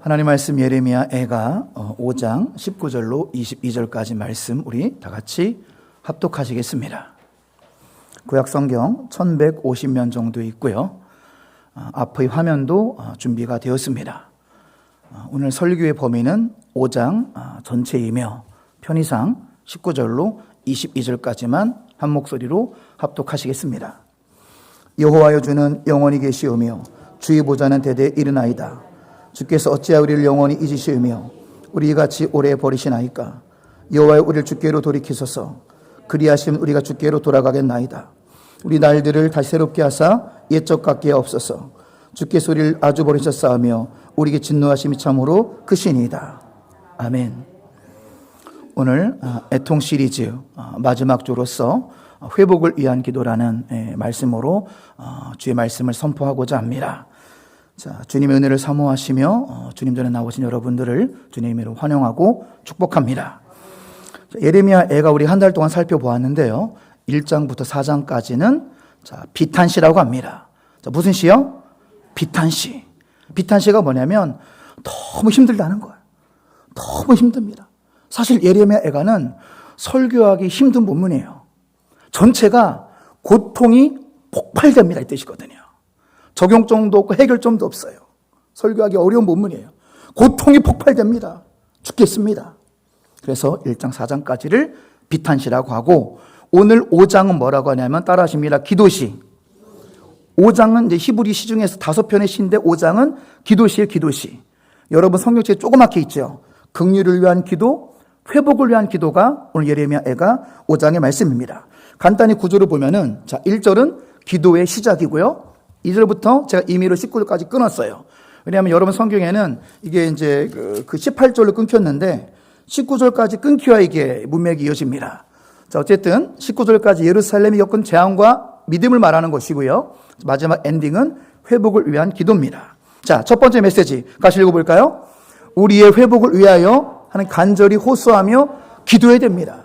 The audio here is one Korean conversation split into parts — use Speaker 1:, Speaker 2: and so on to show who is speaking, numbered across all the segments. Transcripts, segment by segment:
Speaker 1: 하나님 말씀 예레미야 애가 5장 19절로 22절까지 말씀 우리 다 같이 합독하시겠습니다. 구약 성경 1150면 정도 있고요. 앞의 화면도 준비가 되었습니다. 오늘 설교의 범위는 5장 전체이며 편의상 19절로 22절까지만 한 목소리로 합독하시겠습니다. 여호와여 주는 영원히 계시오며 주의 보좌는 대대 이르나이다. 주께서 어찌하여 우리를 영원히 잊으시오며 우리 같이 오래 버리시나이까. 여호와여 우리를 주께로 돌이키소서. 그리하시면 우리가 주께로 돌아가겠나이다. 우리 날들을 다시 새롭게 하사 옛적 같게 없소서. 주께서 우리를 아주 버리셨사오며 우리에게 진노하심이 참으로 크시니이다. 아멘. 오늘 애통 시리즈 마지막 주로서 회복을 위한 기도라는 말씀으로 주의 말씀을 선포하고자 합니다. 자, 주님의 은혜를 사모하시며 주님 전에 나오신 여러분들을 주님의 이름으로 환영하고 축복합니다. 예레미야 애가 우리 한 달 동안 살펴보았는데요. 1장부터 4장까지는 비탄시라고 합니다. 자, 무슨 시요? 비탄시. 비탄시가 뭐냐면 너무 힘들다는 거예요. 너무 힘듭니다. 사실 예레미야 애가는 설교하기 힘든 본문이에요. 전체가 고통이 폭발됩니다 이 뜻이거든요. 적용점도 없고 해결점도 없어요. 설교하기 어려운 본문이에요. 고통이 폭발됩니다. 죽겠습니다. 그래서 1장 4장까지를 비탄시라고 하고 오늘 5장은 뭐라고 하냐면 따라하십니다. 기도시. 5장은 이제 히브리 시 중에서 5편의 시인데 5장은 기도시의 기도시. 여러분 성경책에 조그맣게 있죠. 긍휼을 위한 기도, 회복을 위한 기도가 오늘 예레미야 애가 5장의 말씀입니다. 간단히 구조를 보면은 자 1절은 기도의 시작이고요. 2절부터 제가 임의로 19절까지 끊었어요. 왜냐하면 여러분 성경에는 이게 이제 그 18절로 끊겼는데 19절까지 끊겨야 이게 문맥이 이어집니다. 자, 어쨌든 19절까지 예루살렘이 겪은 재앙과 믿음을 말하는 것이고요. 마지막 엔딩은 회복을 위한 기도입니다. 자, 첫 번째 메시지 같이 읽어볼까요? 우리의 회복을 위하여 하는 간절히 호소하며 기도해야 됩니다.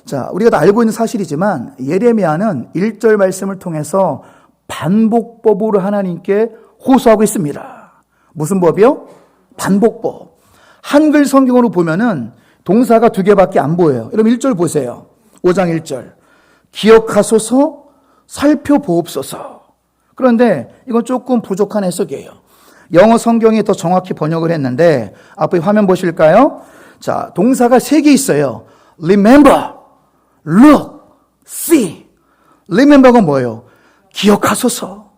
Speaker 1: 자, 우리가 다 알고 있는 사실이지만 예레미야는 1절 말씀을 통해서 반복법으로 하나님께 호소하고 있습니다. 무슨 법이요? 반복법. 한글 성경으로 보면은 동사가 2개밖에 안 보여요. 여러분 1절 보세요. 5장 1절. 기억하소서 살펴보옵소서. 그런데 이건 조금 부족한 해석이에요. 영어 성경이 더 정확히 번역을 했는데 앞에 화면 보실까요? 자, 동사가 3개 있어요. remember, look, see. remember가 뭐예요? 기억하소서.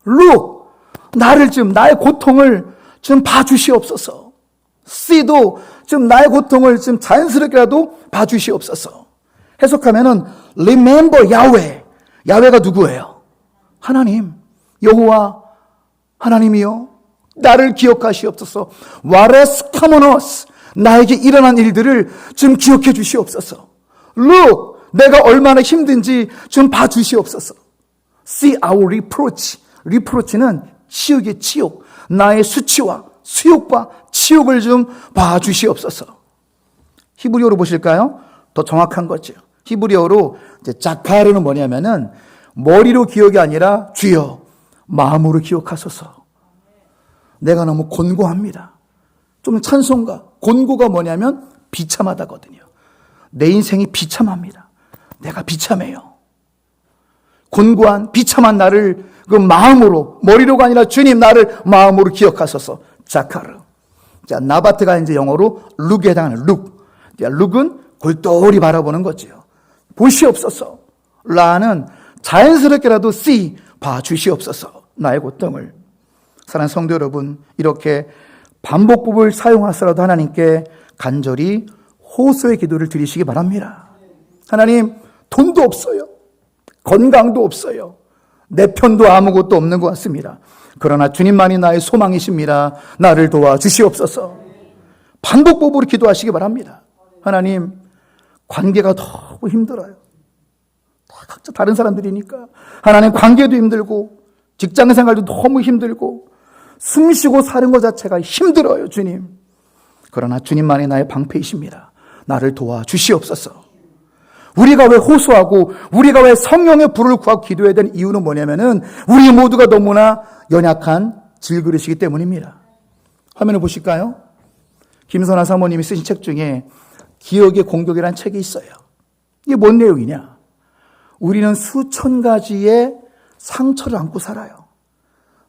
Speaker 1: look, 나를 좀 나의 고통을 좀 봐주시옵소서. see도 좀 나의 고통을 좀 자연스럽게라도 봐주시옵소서. 해석하면은 remember 야훼. 야훼가 누구예요? 하나님, 여호와 하나님이요. 나를 기억하시옵소서. What has come on us? 나에게 일어난 일들을 좀 기억해 주시옵소서. look, 내가 얼마나 힘든지 좀 봐주시옵소서. See our reproach. reproach는 치욕의 치욕. 나의 수치와 수욕과 치욕을 좀 봐주시옵소서. 히브리어로 보실까요? 더 정확한 거죠. 히브리어로 자카르는 뭐냐면은 머리로 기억이 아니라 주여 마음으로 기억하소서. 내가 너무 곤고합니다. 좀 찬송가. 곤고가 뭐냐면 비참하다거든요. 내 인생이 비참합니다. 내가 비참해요. 곤고한 비참한 나를 그 마음으로 머리로가 아니라 주님 나를 마음으로 기억하소서. 자카르. 자, 나바트가 이제 영어로 룩에 해당하는 룩. 자, 룩은 골똘히 바라보는 거죠. 보시옵소서. 라는 자연스럽게라도 see 봐주시옵소서. 나의 고통을. 사랑하는 성도 여러분, 이렇게 반복법을 사용하서라도 하나님께 간절히 호소의 기도를 드리시기 바랍니다. 하나님, 돈도 없어요. 건강도 없어요. 내 편도 아무것도 없는 것 같습니다. 그러나 주님만이 나의 소망이십니다. 나를 도와주시옵소서. 반복법으로 기도하시기 바랍니다. 하나님, 관계가 너무 힘들어요. 각자 다른 사람들이니까. 하나님, 관계도 힘들고 직장 생활도 너무 힘들고 숨 쉬고 사는 것 자체가 힘들어요, 주님. 그러나 주님만이 나의 방패이십니다. 나를 도와주시옵소서. 우리가 왜 호소하고 우리가 왜 성령의 불을 구하고 기도해야 되는 이유는 뭐냐면은 우리 모두가 너무나 연약한 질그릇이기 때문입니다. 화면을 보실까요? 김선아 사모님이 쓰신 책 중에 기억의 공격이라는 책이 있어요. 이게 뭔 내용이냐? 우리는 수천 가지의 상처를 안고 살아요.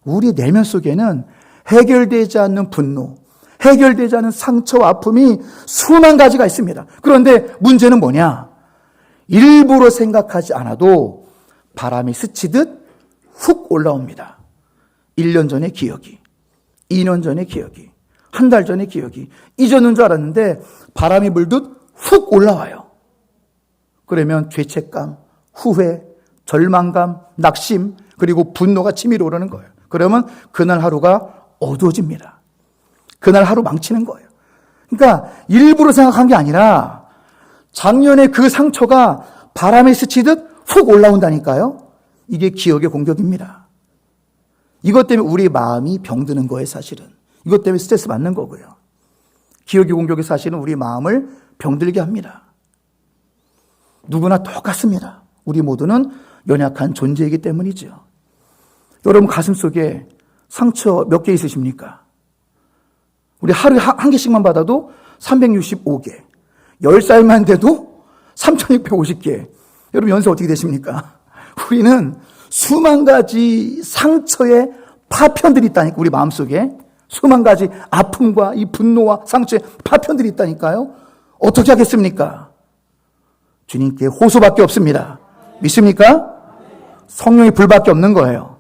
Speaker 1: 우리 내면 속에는 해결되지 않는 분노, 해결되지 않은 상처와 아픔이 수만 가지가 있습니다. 그런데 문제는 뭐냐? 일부러 생각하지 않아도 바람이 스치듯 훅 올라옵니다. 1년 전의 기억이, 2년 전의 기억이, 한 달 전의 기억이 잊었는 줄 알았는데 바람이 불듯 훅 올라와요. 그러면 죄책감, 후회, 절망감, 낙심, 그리고 분노가 치밀어 오르는 거예요. 그러면 그날 하루가 어두워집니다. 그날 하루 망치는 거예요. 그러니까 일부러 생각한 게 아니라 작년에 그 상처가 바람에 스치듯 훅 올라온다니까요. 이게 기억의 공격입니다. 이것 때문에 우리 마음이 병드는 거예요, 사실은. 이것 때문에 스트레스 받는 거고요. 기억의 공격이 사실은 우리 마음을 병들게 합니다. 누구나 똑같습니다. 우리 모두는 연약한 존재이기 때문이죠. 여러분 가슴속에 상처 몇 개 있으십니까? 우리 하루에 한 개씩만 받아도 365개. 10살만 돼도 3650개. 여러분 연세 어떻게 되십니까? 우리는 수만 가지 상처의 파편들이 있다니까, 우리 마음속에. 수만 가지 아픔과 이 분노와 상처의 파편들이 있다니까요. 어떻게 하겠습니까? 주님께 호소밖에 없습니다. 믿습니까? 성령의 불밖에 없는 거예요.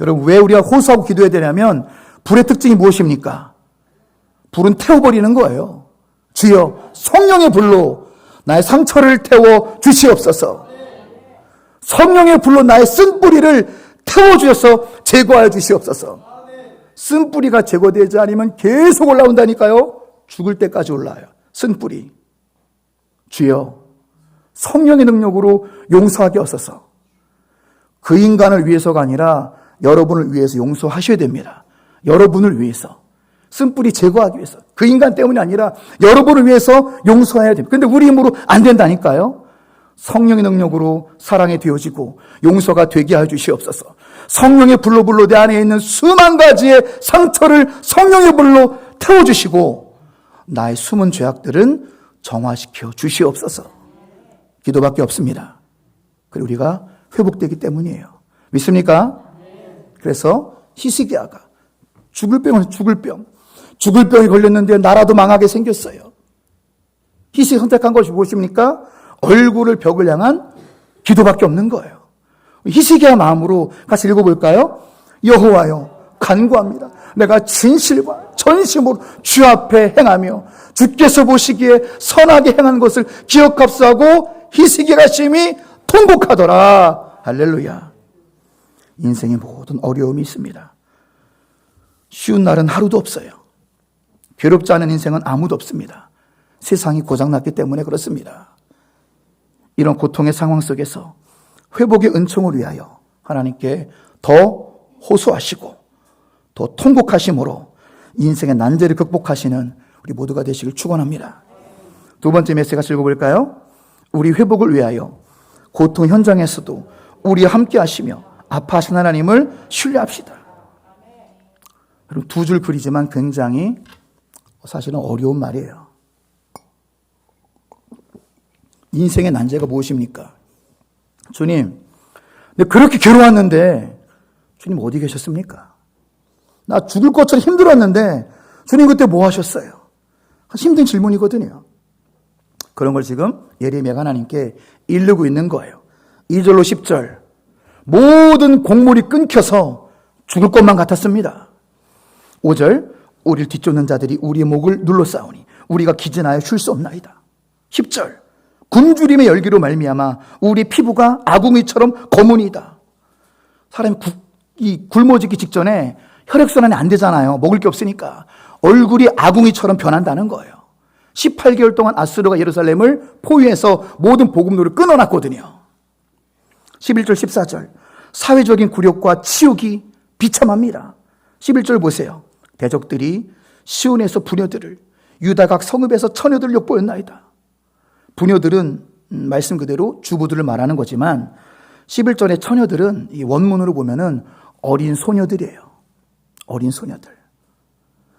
Speaker 1: 여러분 왜 우리가 호소하고 기도해야 되냐면 불의 특징이 무엇입니까? 불은 태워버리는 거예요. 주여 성령의 불로 나의 상처를 태워 주시옵소서. 성령의 불로 나의 쓴뿌리를 태워주셔서 제거하여 주시옵소서. 쓴뿌리가 제거되지 않으면 계속 올라온다니까요. 죽을 때까지 올라와요. 쓴뿌리. 주여 성령의 능력으로 용서하게 하소서. 그 인간을 위해서가 아니라 여러분을 위해서 용서하셔야 됩니다. 여러분을 위해서. 쓴뿌리 제거하기 위해서. 그 인간 때문이 아니라 여러분을 위해서 용서해야 됩니다. 그런데 우리 힘으로 안 된다니까요. 성령의 능력으로 사랑이 되어지고 용서가 되게 하여 주시옵소서. 성령의 불로 내 안에 있는 수만 가지의 상처를 성령의 불로 태워주시고 나의 숨은 죄악들은 정화시켜 주시옵소서. 기도밖에 없습니다. 그리고 우리가 회복되기 때문이에요. 믿습니까? 그래서 히스기야가 죽을 병이 걸렸는데 나라도 망하게 생겼어요. 히스기야가 선택한 것이 무엇입니까? 얼굴을 벽을 향한 기도밖에 없는 거예요. 히스기야 마음으로 같이 읽어볼까요? 여호와여 간구합니다. 내가 진실과 전심으로 주 앞에 행하며 주께서 보시기에 선하게 행한 것을 기억합수하고 히스기야가 심히 통곡하더라. 할렐루야. 인생의 모든 어려움이 있습니다. 쉬운 날은 하루도 없어요. 괴롭지 않은 인생은 아무도 없습니다. 세상이 고장났기 때문에 그렇습니다. 이런 고통의 상황 속에서 회복의 은총을 위하여 하나님께 더 호소하시고 더 통곡하심으로 인생의 난제를 극복하시는 우리 모두가 되시길 축원합니다. 두 번째 메시지 같이 읽어볼까요? 우리 회복을 위하여 고통 현장에서도 우리와 함께 하시며 아파하신 하나님을 신뢰합시다. 여러분 두 줄 글이지만 굉장히 사실은 어려운 말이에요. 인생의 난제가 무엇입니까? 주님, 내가 그렇게 괴로웠는데 주님 어디 계셨습니까? 나 죽을 것처럼 힘들었는데 주님 그때 뭐 하셨어요? 힘든 질문이거든요. 그런 걸 지금 예레미야가 하나님께 이르고 있는 거예요. 2절로 10절 모든 곡물이 끊겨서 죽을 것만 같았습니다. 5절 우리를 뒤쫓는 자들이 우리의 목을 눌러싸우니 우리가 기진하여 쉴 수 없나이다. 10절 굶주림의 열기로 말미암아 우리 피부가 아궁이처럼 검은이다. 사람이 굶어지기 직전에 혈액순환이 안 되잖아요. 먹을 게 없으니까. 얼굴이 아궁이처럼 변한다는 거예요. 18개월 동안 아수르가 예루살렘을 포위해서 모든 복음로를 끊어놨거든요. 11절 14절 사회적인 굴욕과 치욕이 비참합니다. 11절 보세요. 대적들이 시온에서 부녀들을 유다각 성읍에서 처녀들을 욕보였나이다. 부녀들은 말씀 그대로 주부들을 말하는 거지만 11절의 처녀들은 이 원문으로 보면은 어린 소녀들이에요. 어린 소녀들.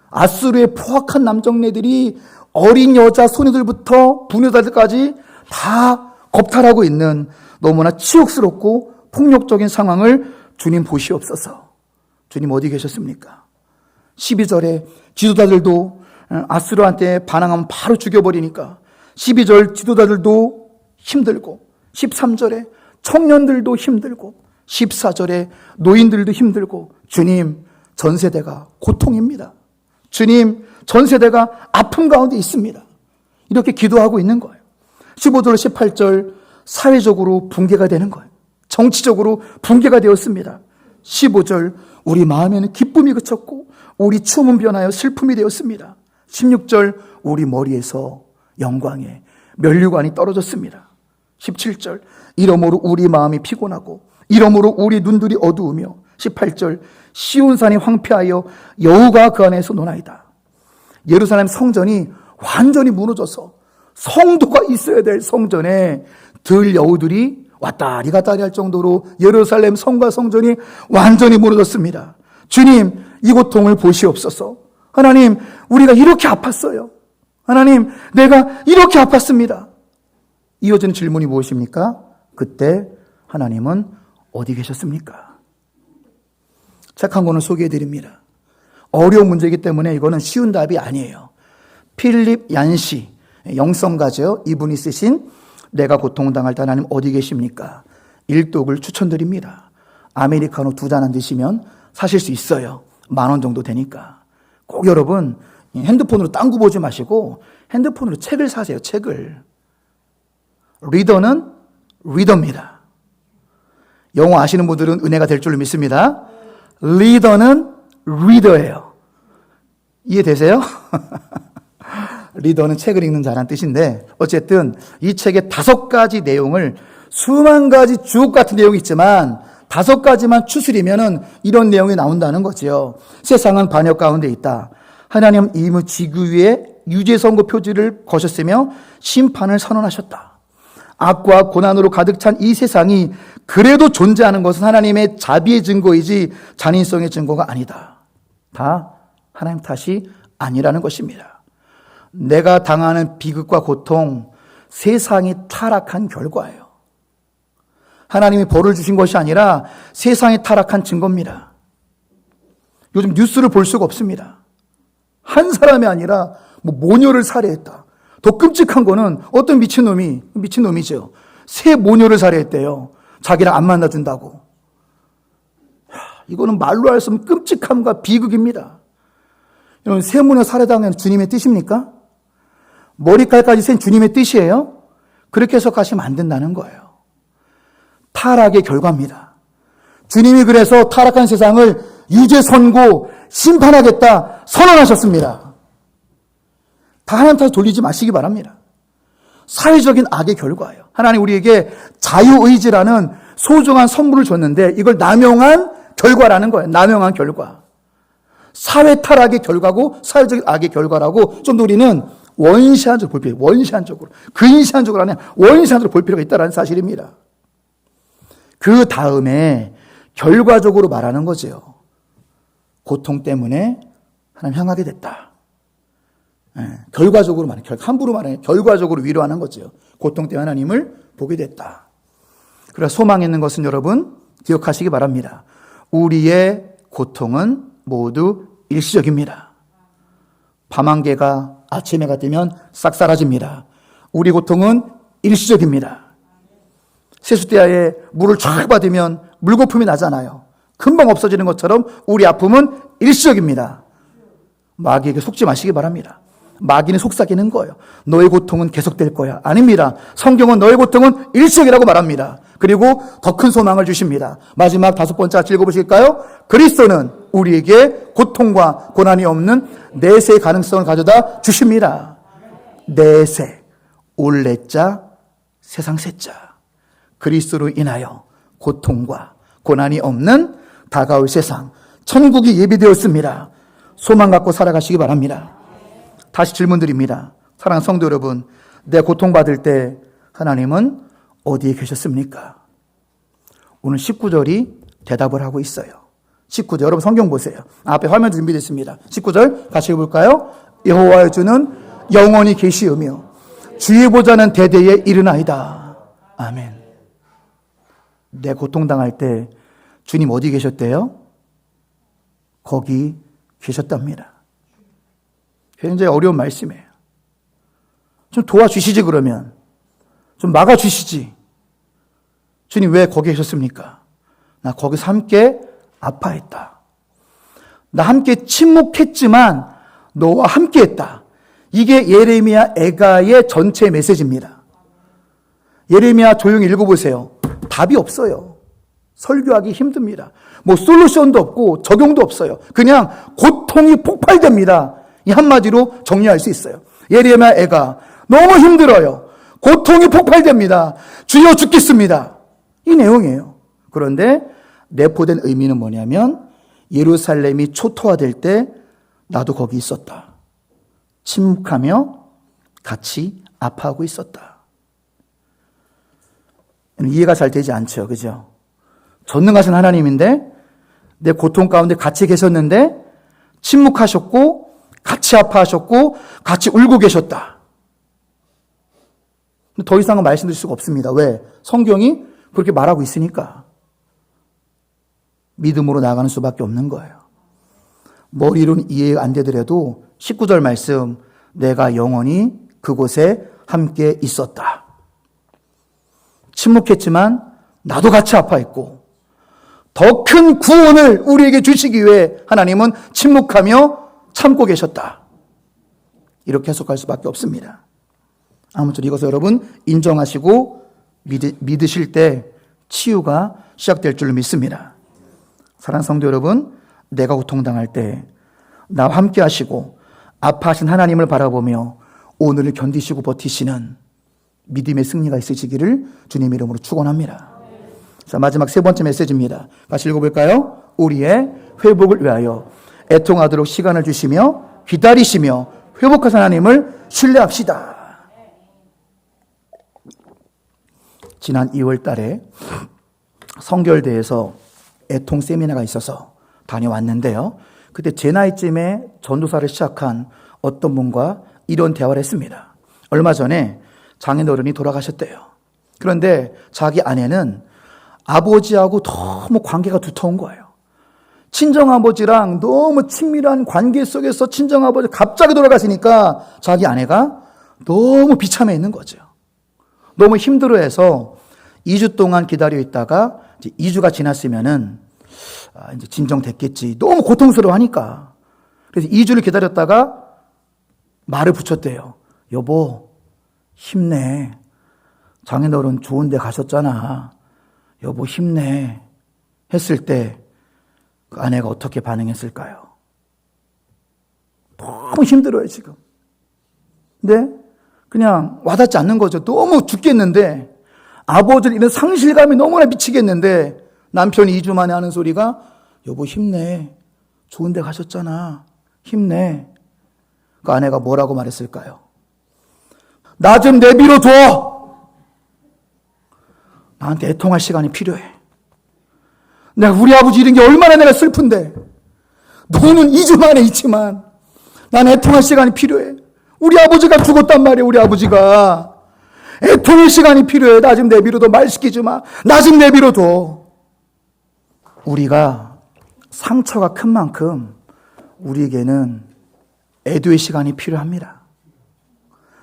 Speaker 1: 아수르의 포악한 남정네들이 어린 여자 소녀들부터 부녀자들까지 다 겁탈하고 있는 너무나 치욕스럽고 폭력적인 상황을 주님 보시옵소서. 주님 어디 계셨습니까? 12절에 지도자들도 아수르한테 반항하면 바로 죽여버리니까 12절 지도자들도 힘들고, 13절에 청년들도 힘들고, 14절에 노인들도 힘들고, 주님 전 세대가 고통입니다. 주님 전 세대가 아픔 가운데 있습니다. 이렇게 기도하고 있는 거예요. 15절 18절 사회적으로 붕괴가 되는 거예요. 정치적으로 붕괴가 되었습니다. 15절 우리 마음에는 기쁨이 그쳤고 우리 춤은 변하여 슬픔이 되었습니다. 16절 우리 머리에서 영광의 면류관이 떨어졌습니다. 17절 이러므로 우리 마음이 피곤하고 이러므로 우리 눈들이 어두우며 18절 시온산이 황폐하여 여우가 그 안에서 노나이다. 예루살렘 성전이 완전히 무너져서 성도가 있어야 될 성전에 들 여우들이 왔다리 갔다리 할 정도로 예루살렘 성과 성전이 완전히 무너졌습니다. 주님 이 고통을 보시옵소서. 하나님 우리가 이렇게 아팠어요. 하나님 내가 이렇게 아팠습니다. 이어지는 질문이 무엇입니까? 그때 하나님은 어디 계셨습니까? 책 한 권을 소개해드립니다. 어려운 문제이기 때문에 이거는 쉬운 답이 아니에요. 필립 얀시 영성가죠. 이분이 쓰신 내가 고통당할 때 하나님 어디 계십니까? 일독을 추천드립니다. 아메리카노 2잔 안 드시면 사실 수 있어요. 10,000원 정도 되니까. 꼭 여러분 핸드폰으로 딴 거 보지 마시고 핸드폰으로 책을 사세요. 책을. 리더는 리더입니다. 영어 아시는 분들은 은혜가 될 줄로 믿습니다. 리더는 리더예요. 이해되세요? 리더는 책을 읽는 자란 뜻인데 어쨌든 이 책의 5가지 내용을 수만 가지 주옥 같은 내용이 있지만 5가지만 추스리면은 이런 내용이 나온다는 거죠. 세상은 반역 가운데 있다. 하나님은 이미 지구 위에 유죄 선고 표지를 거셨으며 심판을 선언하셨다. 악과 고난으로 가득 찬 이 세상이 그래도 존재하는 것은 하나님의 자비의 증거이지 잔인성의 증거가 아니다. 다 하나님 탓이 아니라는 것입니다. 내가 당하는 비극과 고통, 세상이 타락한 결과예요. 하나님이 벌을 주신 것이 아니라 세상이 타락한 증거입니다. 요즘 뉴스를 볼 수가 없습니다. 한 사람이 아니라 모녀를 살해했다. 더 끔찍한 거는 어떤 미친놈이죠. 새 모녀를 살해했대요. 자기랑 안 만나준다고. 이거는 말로 할 수 없는 끔찍함과 비극입니다. 여러분, 새 모녀 살해당한 주님의 뜻입니까? 머리칼까지 센 주님의 뜻이에요? 그렇게 해석하시면 안 된다는 거예요. 타락의 결과입니다. 주님이 그래서 타락한 세상을 유죄 선고 심판하겠다 선언하셨습니다. 다 하나님 탓 돌리지 마시기 바랍니다. 사회적인 악의 결과예요. 하나님 우리에게 자유의지라는 소중한 선물을 줬는데 이걸 남용한 결과라는 거예요. 남용한 결과. 사회 타락의 결과고 사회적인 악의 결과라고 좀 더 우리는 원시한적으로 볼 필요, 원시한적으로. 근시한적으로 아니라 원시한적으로 볼 필요가 있다는 사실입니다. 그 다음에 결과적으로 말하는 거죠. 고통 때문에 하나님 향하게 됐다. 결과적으로 말해, 함부로 말해, 결과적으로 위로하는 거죠. 고통 때문에 하나님을 보게 됐다. 그래서 소망 있는 것은 여러분 기억하시기 바랍니다. 우리의 고통은 모두 일시적입니다. 밤안개가 아침 해가 뜨면 싹 사라집니다. 우리 고통은 일시적입니다. 세숫대야에 물을 쫙 받으면 물거품이 나잖아요. 금방 없어지는 것처럼 우리 아픔은 일시적입니다. 마귀에게 속지 마시기 바랍니다. 마귀는 속삭이는 거예요. 너의 고통은 계속될 거야. 아닙니다. 성경은 너의 고통은 일시적이라고 말합니다. 그리고 더 큰 소망을 주십니다. 마지막 5번째 읽어보실까요? 그리스도는 우리에게 고통과 고난이 없는 내세의 가능성을 가져다 주십니다. 내세, 올레자, 세상 세자. 그리스도로 인하여 고통과 고난이 없는 다가올 세상, 천국이 예비되었습니다. 소망 갖고 살아가시기 바랍니다. 다시 질문드립니다. 사랑하는 성도 여러분, 내 고통받을 때 하나님은 어디에 계셨습니까? 오늘 19절이 대답을 하고 있어요. 19절. 여러분 성경 보세요. 앞에 화면 준비됐습니다. 19절 같이 읽어볼까요? 여호와의 주는 영원히 계시으며 주의 보좌는 대대에 이르나이다. 아멘. 내 고통당할 때 주님 어디 계셨대요? 거기 계셨답니다. 굉장히 어려운 말씀이에요. 좀 도와주시지 그러면. 좀 막아주시지. 주님 왜 거기 계셨습니까? 나 거기서 함께 아파했다. 나 함께 침묵했지만 너와 함께했다. 이게 예레미야 애가의 전체 메시지입니다. 예레미야 조용히 읽어보세요. 답이 없어요. 설교하기 힘듭니다. 뭐 솔루션도 없고 적용도 없어요. 그냥 고통이 폭발됩니다. 이 한마디로 정리할 수 있어요. 예레미야 애가 너무 힘들어요. 고통이 폭발됩니다. 주여 죽겠습니다. 이 내용이에요. 그런데 내포된 의미는 뭐냐면 예루살렘이 초토화될 때 나도 거기 있었다. 침묵하며 같이 아파하고 있었다. 이해가 잘 되지 않죠. 그죠? 전능하신 하나님인데 내 고통 가운데 같이 계셨는데 침묵하셨고 같이 아파하셨고 같이 울고 계셨다. 더 이상은 말씀드릴 수가 없습니다. 왜? 성경이 그렇게 말하고 있으니까. 믿음으로 나가는 수밖에 없는 거예요. 머리로는 이해 안 되더라도 19절 말씀, 내가 영원히 그곳에 함께 있었다. 침묵했지만 나도 같이 아파했고 더 큰 구원을 우리에게 주시기 위해 하나님은 침묵하며 참고 계셨다. 이렇게 해석할 수밖에 없습니다. 아무튼 이것을 여러분 인정하시고 믿으실 때 치유가 시작될 줄로 믿습니다. 사랑하는 성도 여러분, 내가 고통당할 때 나와 함께 하시고 아파하신 하나님을 바라보며 오늘을 견디시고 버티시는 믿음의 승리가 있으시기를 주님 이름으로 축원합니다. 자, 마지막 세 번째 메시지입니다. 같이 읽어볼까요? 우리의 회복을 위하여 애통하도록 시간을 주시며 기다리시며 회복하신 하나님을 신뢰합시다. 지난 2월 달에 성결대에서 애통 세미나가 있어서 다녀왔는데요. 그때 제 나이쯤에 전도사를 시작한 어떤 분과 이런 대화를 했습니다. 얼마 전에 장인어른이 돌아가셨대요. 그런데 자기 아내는 아버지하고 너무 관계가 두터운 거예요. 친정아버지랑 너무 친밀한 관계 속에서 친정아버지 갑자기 돌아가시니까 자기 아내가 너무 비참해 있는 거죠. 너무 힘들어해서 2주 동안 기다려 있다가 이제 2주가 지났으면은 이제 진정됐겠지. 너무 고통스러워하니까. 그래서 2주를 기다렸다가 말을 붙였대요. 여보, 힘내. 장인어른 좋은 데 가셨잖아. 여보, 힘내. 했을 때 그 아내가 어떻게 반응했을까요? 너무 힘들어요, 지금. 근데 그냥 와닿지 않는 거죠. 너무 죽겠는데 아버지는 이런 상실감이 너무나 미치겠는데 남편이 2주 만에 하는 소리가 여보 힘내. 좋은 데 가셨잖아. 힘내. 그 아내가 뭐라고 말했을까요? 나 좀 내비로 둬. 나한테 애통할 시간이 필요해. 내가 우리 아버지 이런 게 얼마나 내가 슬픈데 너는 2주 만에 있지만 난 애통할 시간이 필요해. 우리 아버지가 죽었단 말이에요. 우리 아버지가. 애통의 시간이 필요해. 나 좀 내비로 둬. 말 시키지 마. 나 좀 내비로 둬. 우리가 상처가 큰 만큼 우리에게는 애도의 시간이 필요합니다.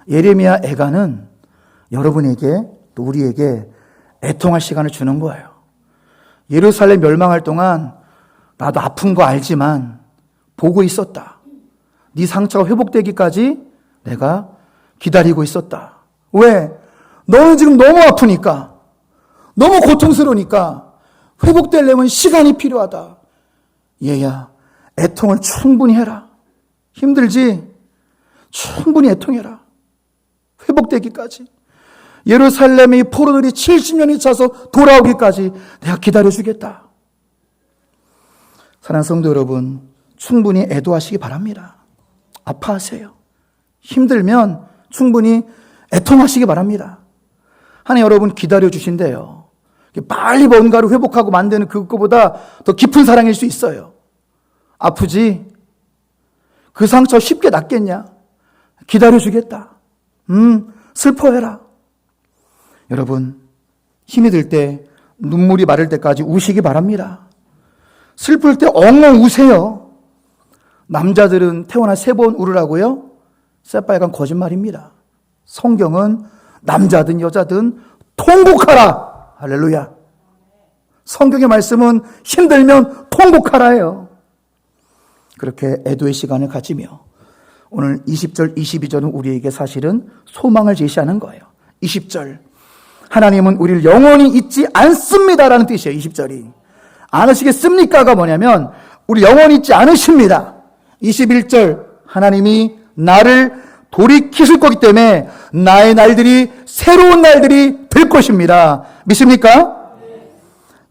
Speaker 1: 예레미야 애가는 여러분에게 또 우리에게 애통할 시간을 주는 거예요. 예루살렘 멸망할 동안 나도 아픈 거 알지만 보고 있었다. 네 상처가 회복되기까지 내가 기다리고 있었다. 왜? 너는 지금 너무 아프니까, 너무 고통스러우니까 회복되려면 시간이 필요하다. 얘야, 애통을 충분히 해라. 힘들지? 충분히 애통해라. 회복되기까지. 예루살렘의 포로들이 70년이 차서 돌아오기까지 내가 기다려주겠다. 사랑하는 성도 여러분, 충분히 애도하시기 바랍니다. 아파하세요. 힘들면 충분히 애통하시기 바랍니다. 하나님 여러분 기다려주신대요. 빨리 뭔가를 회복하고 만드는 그것보다 더 깊은 사랑일 수 있어요. 아프지? 그 상처 쉽게 낫겠냐? 기다려주겠다. 슬퍼해라. 여러분, 힘이 들 때, 눈물이 마를 때까지 우시기 바랍니다. 슬플 때 엉엉 우세요. 남자들은 태어나 3번 울으라고요? 새빨간 거짓말입니다. 성경은 남자든 여자든 통곡하라. 할렐루야. 성경의 말씀은 힘들면 통곡하라예요. 그렇게 애도의 시간을 가지며 오늘 20절, 22절은 우리에게 사실은 소망을 제시하는 거예요. 20절. 하나님은 우리를 영원히 잊지 않습니다라는 뜻이에요. 20절이. 않으시겠습니까가 뭐냐면 우리 영원히 잊지 않으십니다. 21절. 하나님이 나를 돌이키실 거기 때문에 나의 날들이 새로운 날들이 될 것입니다. 믿습니까?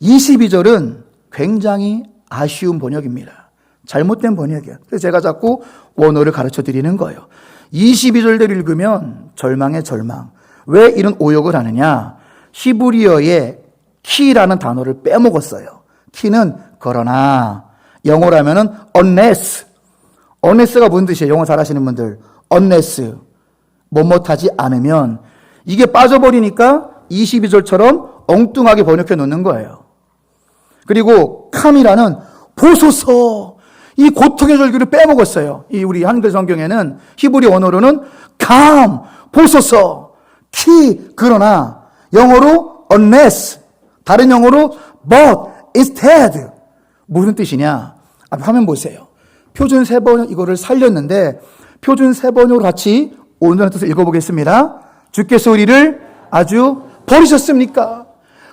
Speaker 1: 22절은 굉장히 아쉬운 번역입니다. 잘못된 번역이에요. 그래서 제가 자꾸 원어를 가르쳐 드리는 거예요. 22절대로 읽으면 절망의 절망. 왜 이런 오역을 하느냐? 히브리어의 키라는 단어를 빼먹었어요. 키는 그러나, 영어라면은 unless. unless가 무슨 뜻이에요? 영어 잘하시는 분들. unless. 뭐뭇하지 않으면. 이게 빠져버리니까 22절처럼 엉뚱하게 번역해 놓는 거예요. 그리고 캄이라는 보소서. 이 고통의 절규를 빼먹었어요. 이 우리 한글 성경에는 히브리 언어로는 감, 보소서, 키, 그러나 영어로 unless, 다른 영어로 but, instead. 무슨 뜻이냐? 앞에 화면 보세요. 표준 세번역 이거를 살렸는데 표준 세번역으로 같이 오늘의 뜻을 읽어보겠습니다. 주께서 우리를 아주 버리셨습니까?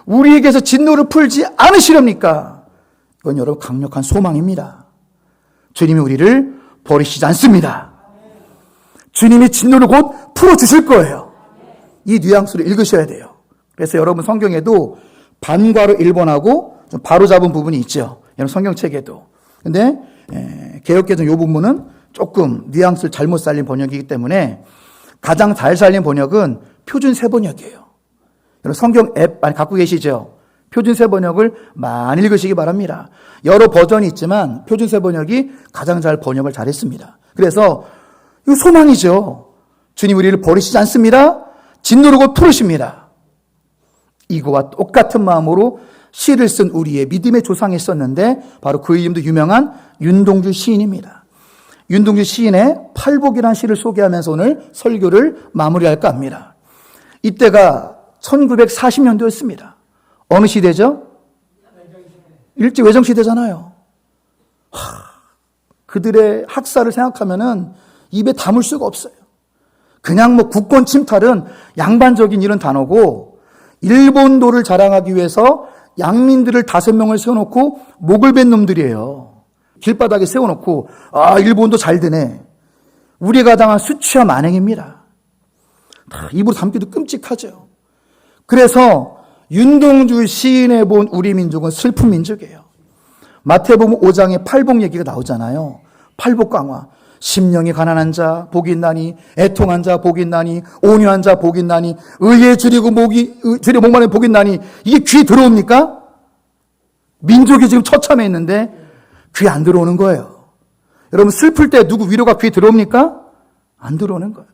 Speaker 1: 우리에게서 진노를 풀지 않으시렵니까? 이건 여러분 강력한 소망입니다. 주님이 우리를 버리시지 않습니다. 주님이 진노를 곧 풀어주실 거예요. 이 뉘앙스를 읽으셔야 돼요. 그래서 여러분 성경에도 반과로 1번하고 좀 바로잡은 부분이 있죠. 여러분 성경책에도. 근데 개역개정 이 부분은 조금 뉘앙스를 잘못 살린 번역이기 때문에 가장 잘 살린 번역은 표준 세번역이에요. 여러분 성경 앱 많이 갖고 계시죠? 표준 세번역을 많이 읽으시기 바랍니다. 여러 버전이 있지만 표준 세번역이 가장 잘 번역을 잘했습니다. 그래서 이거 소망이죠. 주님 우리를 버리시지 않습니다. 진노를 곧 풀으십니다. 이거와 똑같은 마음으로 시를 쓴 우리의 믿음의 조상이 있었는데 바로 그 이름도 유명한 윤동주 시인입니다. 윤동주 시인의 팔복이라는 시를 소개하면서 오늘 설교를 마무리할까 합니다. 이때가 1940년도였습니다. 어느 시대죠? 일제 외정 시대잖아요. 그들의 학살을 생각하면은 입에 담을 수가 없어요. 그냥 뭐 국권 침탈은 양반적인 이런 단어고 일본도를 자랑하기 위해서 양민들을 5명을 세워놓고 목을 벤 놈들이에요. 길바닥에 세워놓고 일본도 잘 되네. 우리가 당한 수치와 만행입니다. 입으로 담기도 끔찍하죠. 그래서 윤동주 시인의 본 우리 민족은 슬픈 민족이에요. 마태복음 5장에 팔복 얘기가 나오잖아요. 팔복 강화. 심령이 가난한 자 복이 있나니, 애통한 자 복이 있나니, 온유한 자 복이 있나니, 의에 줄이고 목마른 복이 있나니. 이게 귀에 들어옵니까? 민족이 지금 처참해 있는데 귀에 안 들어오는 거예요. 여러분 슬플 때 누구 위로가 귀에 들어옵니까? 안 들어오는 거예요.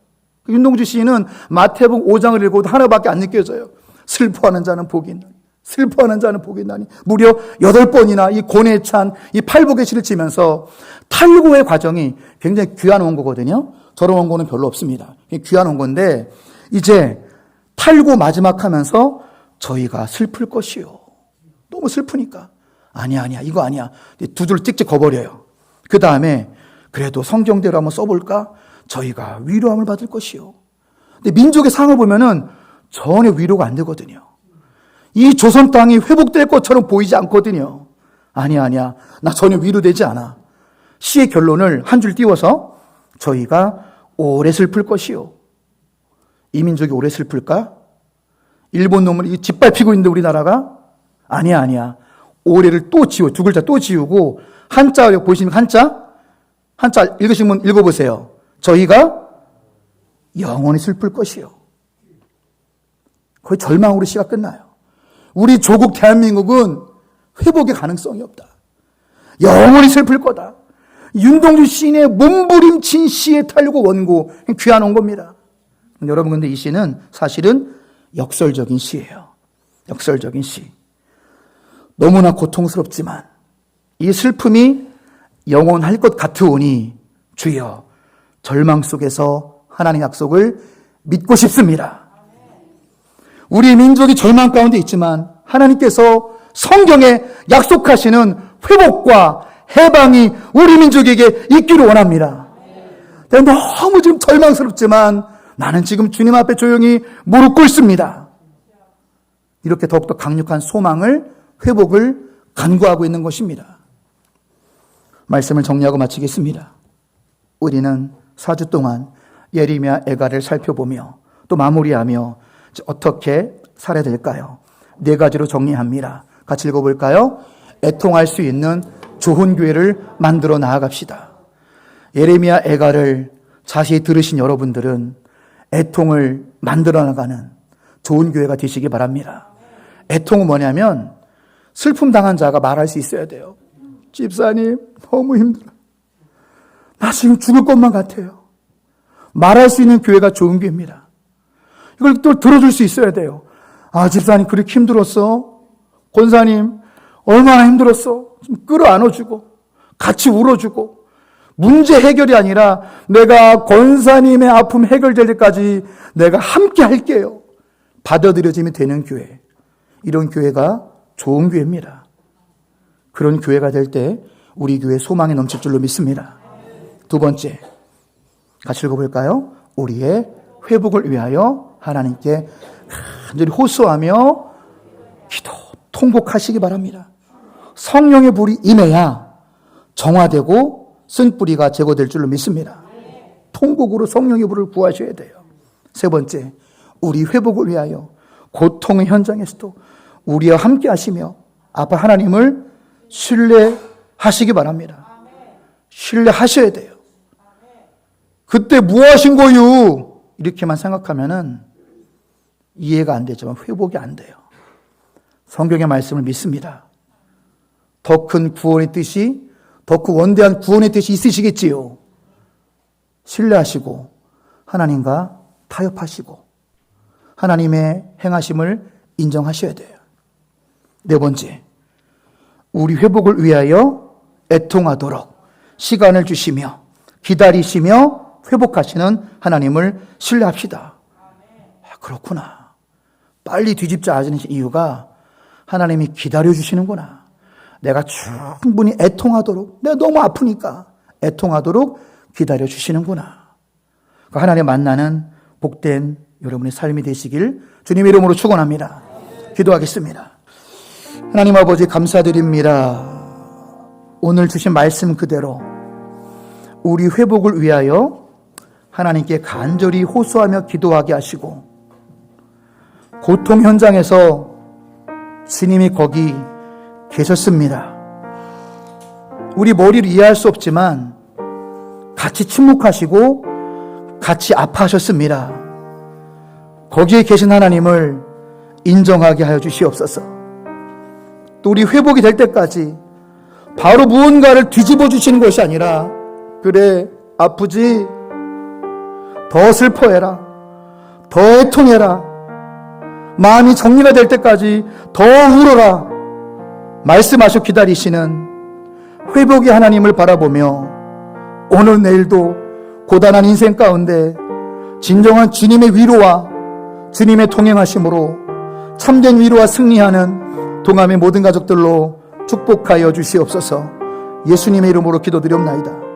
Speaker 1: 윤동주 시인은 마태복음 5장을 읽어도 하나밖에 안 느껴져요. 슬퍼하는 자는 복이 있나니, 슬퍼하는 자는 복이 있나니. 무려 8번이나 이 고뇌에 찬 이 팔복의 시를 치면서 탈고의 과정이 굉장히 귀한 원고거든요. 저런 원고는 별로 없습니다. 귀한 원고인데 이제 탈고 마지막 하면서 저희가 슬플 것이요. 너무 슬프니까. 아니야 이거 아니야. 두 줄 찍찍 거버려요. 그 다음에 그래도 성경대로 한번 써볼까? 저희가 위로함을 받을 것이요. 근데 민족의 상을 보면은 전혀 위로가 안 되거든요. 이 조선 땅이 회복될 것처럼 보이지 않거든요. 아니야. 나 전혀 위로되지 않아. 시의 결론을 한 줄 띄워서 저희가 오래 슬플 것이요. 이 민족이 오래 슬플까? 일본 놈을 짓밟히고 있는데 우리나라가? 아니야. 오래를 또 지워. 2글자 또 지우고 한자 보시면 한자 읽으시면 읽어보세요. 저희가 영원히 슬플 것이요. 거의 절망으로 시가 끝나요. 우리 조국 대한민국은 회복의 가능성이 없다. 영원히 슬플 거다. 윤동주 시인의 몸부림친 시에 타려고 원고 귀환한 겁니다. 여러분, 근데 이 시는 사실은 역설적인 시예요. 역설적인 시. 너무나 고통스럽지만 이 슬픔이 영원할 것 같으오니 주여 절망 속에서 하나님의 약속을 믿고 싶습니다. 우리 민족이 절망 가운데 있지만 하나님께서 성경에 약속하시는 회복과 해방이 우리 민족에게 있기를 원합니다. 너무 지금 절망스럽지만 나는 지금 주님 앞에 조용히 무릎 꿇습니다. 이렇게 더욱더 강력한 소망을, 회복을 간구하고 있는 것입니다. 말씀을 정리하고 마치겠습니다. 우리는 4주 동안 예레미야 애가를 살펴보며 또 마무리하며 어떻게 살아야 될까요? 4가지로 정리합니다. 같이 읽어볼까요? 애통할 수 있는 좋은 교회를 만들어 나아갑시다. 예레미야 애가를 자세히 들으신 여러분들은 애통을 만들어 나가는 좋은 교회가 되시기 바랍니다. 애통은 뭐냐면 슬픔 당한 자가 말할 수 있어야 돼요. 집사님 너무 힘들어. 나 지금 죽을 것만 같아요. 말할 수 있는 교회가 좋은 교회입니다. 이걸 또 들어줄 수 있어야 돼요. 아, 집사님 그렇게 힘들었어? 권사님 얼마나 힘들었어? 좀 끌어안아주고 같이 울어주고 문제 해결이 아니라 내가 권사님의 아픔 해결될 때까지 내가 함께 할게요. 받아들여지면 되는 교회. 이런 교회가 좋은 교회입니다. 그런 교회가 될 때 우리 교회 소망이 넘칠 줄로 믿습니다. 2번째, 같이 읽어볼까요? 우리의 회복을 위하여 하나님께 간절히 호소하며 기도, 통곡하시기 바랍니다. 성령의 불이 임해야 정화되고 쓴뿌리가 제거될 줄로 믿습니다. 통곡으로 성령의 불을 구하셔야 돼요. 3번째, 우리 회복을 위하여 고통의 현장에서도 우리와 함께 하시며 아빠 하나님을 신뢰하시기 바랍니다. 신뢰하셔야 돼요. 그때 뭐 하신 거유? 이렇게만 생각하면은 이해가 안 되지만 회복이 안 돼요. 성경의 말씀을 믿습니다. 더 큰 구원의 뜻이, 더 큰 원대한 구원의 뜻이 있으시겠지요. 신뢰하시고 하나님과 타협하시고 하나님의 행하심을 인정하셔야 돼요. 4번째, 우리 회복을 위하여 애통하도록 시간을 주시며 기다리시며 회복하시는 하나님을 신뢰합시다. 아, 그렇구나. 빨리 뒤집자 하시는 이유가 하나님이 기다려주시는구나. 내가 충분히 애통하도록, 내가 너무 아프니까 애통하도록 기다려주시는구나. 하나님 만나는 복된 여러분의 삶이 되시길 주님의 이름으로 축원합니다. 기도하겠습니다. 하나님 아버지 감사드립니다. 오늘 주신 말씀 그대로 우리 회복을 위하여 하나님께 간절히 호소하며 기도하게 하시고 고통 현장에서 주님이 거기 계셨습니다. 우리 머리를 이해할 수 없지만 같이 침묵하시고 같이 아파하셨습니다. 거기에 계신 하나님을 인정하게 하여 주시옵소서. 또 우리 회복이 될 때까지 바로 무언가를 뒤집어 주시는 것이 아니라 그래 아프지? 더 슬퍼해라. 더 애통해라. 마음이 정리가 될 때까지 더 울어라. 말씀하셔 기다리시는 회복의 하나님을 바라보며 오늘 내일도 고단한 인생 가운데 진정한 주님의 위로와 주님의 동행하심으로 참된 위로와 승리하는 동암의 모든 가족들로 축복하여 주시옵소서. 예수님의 이름으로 기도드리옵나이다.